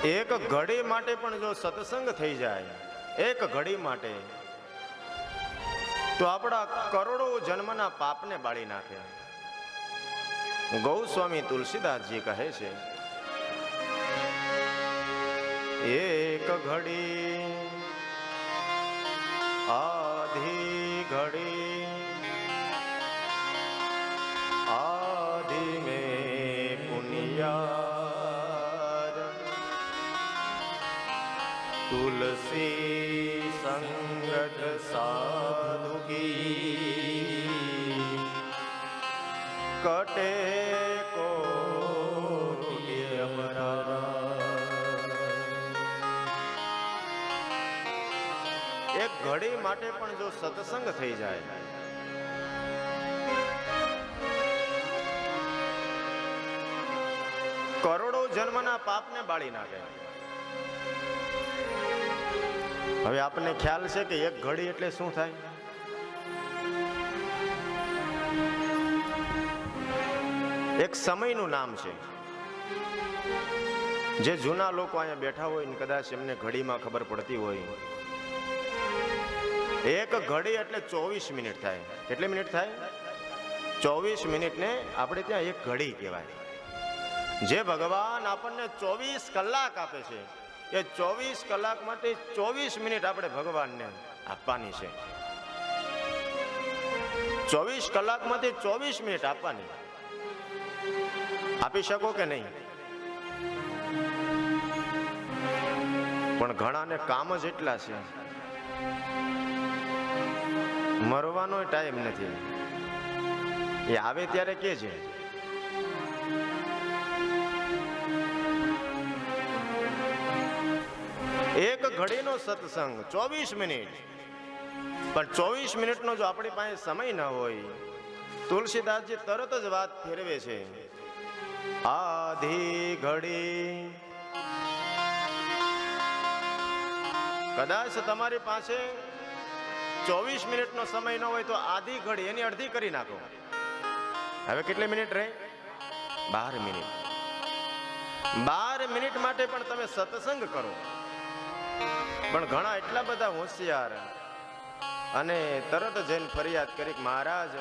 એક ઘડી માટે પણ જો સત્સંગ થઈ જાય, એક ઘડી માટે, તો આપણા કરોડો જન્મના પાપને બાળી નાખે. ગૌસ્વામી તુલસીદાસજી કહે છે, એક ઘડી આધી ઘડી આધિ મેં પુનિયાદ તુલસી સંગત સાધુ કી કટે કો એક ઘડી માટે પણ જો સત્સંગ થઈ જાય, કરોડો જન્મના પાપને બાળી નાખે. હવે આપણને ખ્યાલ છે કે એક ઘડી એટલે શું થાય? એક સમયનું નામ છે. જે જૂના લોકો અહીંયા બેઠા હોય ને કદાચ એમને ઘડીમાં ખબર પડતી હોય, એક ઘડી એટલે 24 મિનિટ થાય. કેટલી મિનિટ થાય? 24 મિનિટને આપણે ત્યાં એક ઘડી કહેવાય. જે ભગવાન આપણને 24 કલાક આપે છે, એ 24 કલાક માટે 24 મિનિટ આપણે ભગવાનને આપવાની છે. 24 કલાકમાંથી 24 મિનિટ આપવાની. આપી શકો કે નહીં? પણ ઘણાને કામ જ એટલા છે, મરવાનો ટાઈમ નથી. એ આવે ત્યારે કે છે એક ઘડીનો સત્સંગ 24 મિનિટ, પણ 24 મિનિટનો જો આપણી પાસે સમય ન હોય, તુલસીદાસજી તરત જ વાત ફેરવે છે. આધી ઘડી, કદાચ તમારી પાસે 24 મિનિટનો સમય ન હોય તો આધી ઘડી એની અડધી કરી નાખો. હવે કેટલી મિનિટ રહે? 12 મિનિટ. 12 મિનિટ માટે પણ તમે સત્સંગ કરો. પણ ઘણા એટલા બધા હોશિયાર અને તરત જઈને ફરિયાદ કરી કે મહારાજ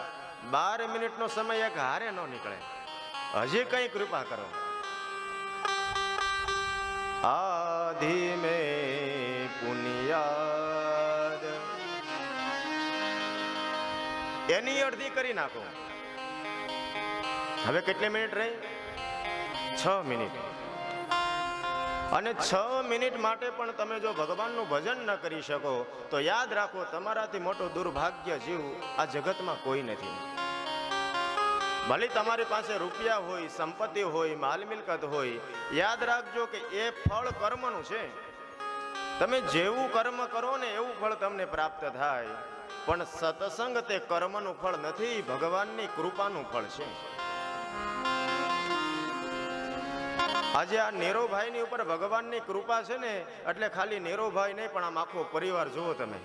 12 મિનિટનો સમય એક હારે ન નીકળે, હજી કઈ કૃપા કરો. આધિ મેં પુનિયાદ, એની અડધી કરી નાખો. હવે કેટલી મિનિટ રહી? 6 મિનિટ. અને 6 મિનિટ માટે પણ તમે જો ભગવાનનું ભજન ન કરી શકો તો યાદ રાખો, તમારાથી મોટું દુર્ભાગ્ય જીવ આ જગતમાં કોઈ નથી. ભલે તમારી પાસે રૂપિયા હોય, સંપત્તિ હોય, માલ મિલકત હોય, યાદ રાખજો કે એ ફળ કર્મનું છે. તમે જેવું કર્મ કરો ને એવું ફળ તમને પ્રાપ્ત થાય. પણ સત્સંગ તે કર્મનું ફળ નથી, ભગવાનની કૃપાનું ફળ છે. આજે આ નીરોભાઈની ઉપર ભગવાનની કૃપા છે ને, એટલે ખાલી નીરોભાઈ નહીં પણ આમ આખો પરિવાર જુઓ તમે,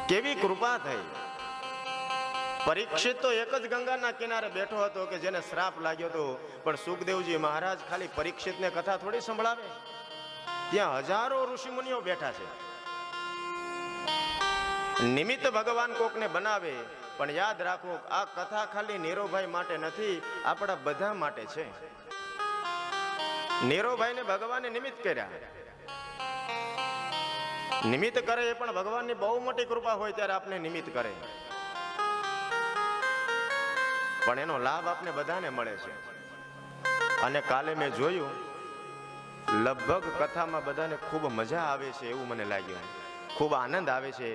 કેવી કૃપા થઈ. પરીક્ષિત તો એક જ ગંગાના કિનારે બેઠો હતો કે જેને શ્રાપ લાગ્યો હતો, પણ સુખદેવજી મહારાજ ખાલી પરીક્ષિતને કથા થોડી સંભળાવે, ત્યાં હજારો ઋષિમુનિઓ બેઠા છે. નિમિત્ત ભગવાન કોકને બનાવે, પણ યાદ રાખો આ કથા ખાલી નીરોભાઈ માટે નથી, આપણા બધા માટે છે. નીરોભાઈને ભગવાને નિમિત્ત કર્યા. નિમિત્ત કરે એ પણ ભગવાનની બહુ મોટી કૃપા હોય ત્યારે આપને નિમિત્ત કરે, પણ એનો લાભ આપને બધાને મળે છે. અને કાલે મેં જોયું, લગભગ કથામાં બધાને ખૂબ મજા આવે છે એવું મને લાગ્યું, ખૂબ આનંદ આવે છે.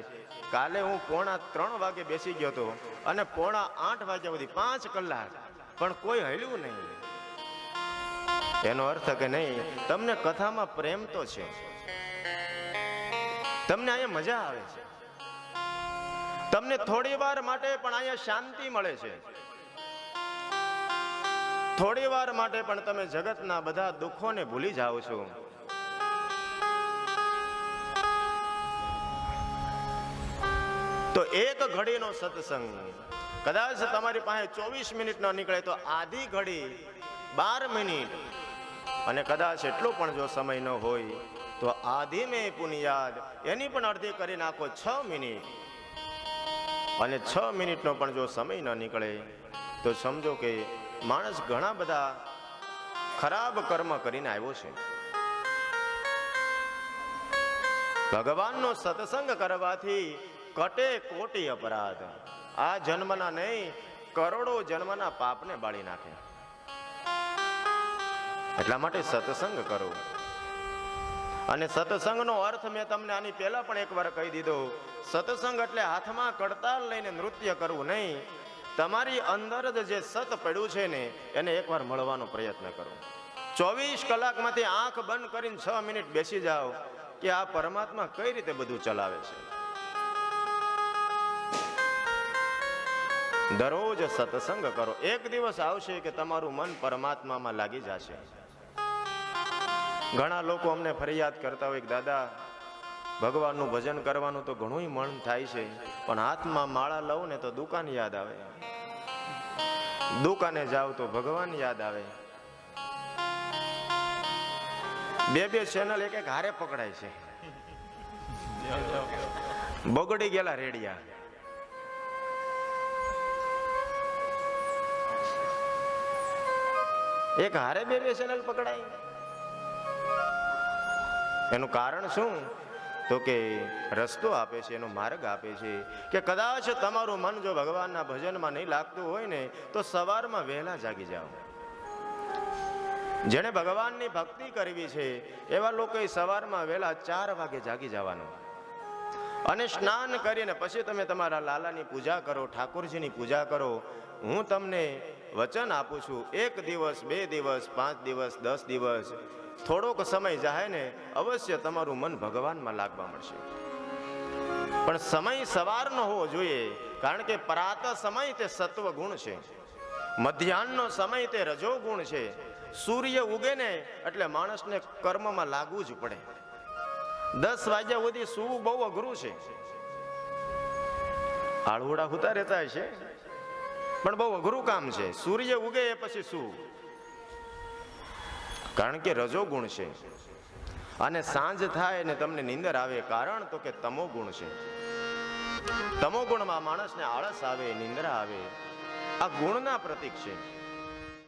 કાલે હું 2:45 વાગે બેસી ગયો હતો અને 7:45 વાગ્યા સુધી 5 કલાક પણ કોઈ હલ્યું નહીં. એનો અર્થ કે નહીં, તમને કથામાં પ્રેમ તો છે, તમને અહીંયા મજા આવે છે, તમને થોડી વાર માટે પણ અહીંયા શાંતિ મળે છે, થોડી વાર માટે પણ તમે જગતના બધા દુઃખોને ભૂલી જાઓ છો. તો એક ઘડીનો સત્સંગ, કદાચ તમારી પાસે 24 મિનિટ ન નીકળે તો આધી ઘડી 12 મિનિટ અને કદાચ એટલો પણ જો સમય ન હોય તો આધી મેં પુનિયાદ એની પણ અડધી કરી નાખો 6 મિનિટ. અને 6 મિનિટનો પણ જો સમય ન નીકળે તો સમજો કે માણસ ઘણા બધા ખરાબ કર્મ કરીને આવ્યો છે. ભગવાનનો સત્સંગ કરવાથી કટે કોટી અપરાધ. આ જન્મના નહીં, કરોડો જન્મના પાપને બાળી નાખે. એટલા માટે સત્સંગ કરો. અને સત્સંગનો અર્થ મેં તમને આની પહેલા પણ એકવાર કહી દીધો. સત્સંગ એટલે હાથમાં કડતાલ લઈને નૃત્ય કરવું નહીં. તમારી અંદર જ જે સત પડ્યું છે ને એને એકવાર મળવાનો પ્રયત્ન કરો. 24 કલાકમાંથી આંખ બંધ કરીને 6 મિનિટ બેસી જાઓ કે આ પરમાત્મા કઈ રીતે બધું ચલાવે છે. દરરોજ સત્સંગ કરો. એક દિવસ આવશે કે તમારું મન પરમાત્મામાં લાગી જશે. ઘણા લોકો અમને ફરિયાદ કરતા હોય કે દાદા ભગવાનનું ભજન કરવાનું તો ઘણું મન થાય છે, પણ હાથમાં માળા લઉં ને તો દુકાન યાદ આવે, દુકાને જાવ તો ભગવાન યાદ આવે. બે ચેનલ એક હારે પકડાય છે. બગડી ગયેલા રેડિયા. એક હારે બે ચેનલ પકડાય. એનું કારણ શું? તો કે રસ્તો આપે છે, એનો માર્ગ આપે છે કે કદાચ તમારું મન જો ભગવાનના ભજનમાં નહીં લાગતું હોય ને તો સવારમાં વહેલા જાગી જાઓ. જેણે ભગવાનની ભક્તિ કરવી છે એવા લોકોએ સવારમાં વહેલા 4 વાગે જાગી જવાનું અને સ્નાન કરીને પછી તમે તમારા લાલાની પૂજા કરો, ઠાકોરજીની પૂજા કરો. હું તમને વચન આપું છું, 1 દિવસ 2 દિવસ 5 દિવસ 10 દિવસ થોડોક સમય જાય ને અવશ્ય તમારું મન ભગવાનમાં લાગવા મળશે. પણ સમય સવારનો હોવો જોઈએ, કારણ કે પ્રાતઃ સમય તે સત્વ ગુણ છે, મધ્યાહનનો સમય તે રજો ગુણ છે. સૂર્ય ઉગે ને એટલે માણસને કર્મમાં લાગવું જ પડે. 10 વાગ્યા સુધી સૂવું બહુ અઘરું છે. આળુડા હુતા રહેતા છે પણ બહુ અઘરું કામ છે. સૂર્ય ઉગે એ પછી શું? કારણ કે રજો ગુણ છે. અને સાંજ થાય ને તમને નીંદર આવે, કારણ તો કે તમો ગુણ છે. તમો ગુણમાં માણસને આળસ આવે, નિંદ્રા આવે. આ ગુણના પ્રતીક છે.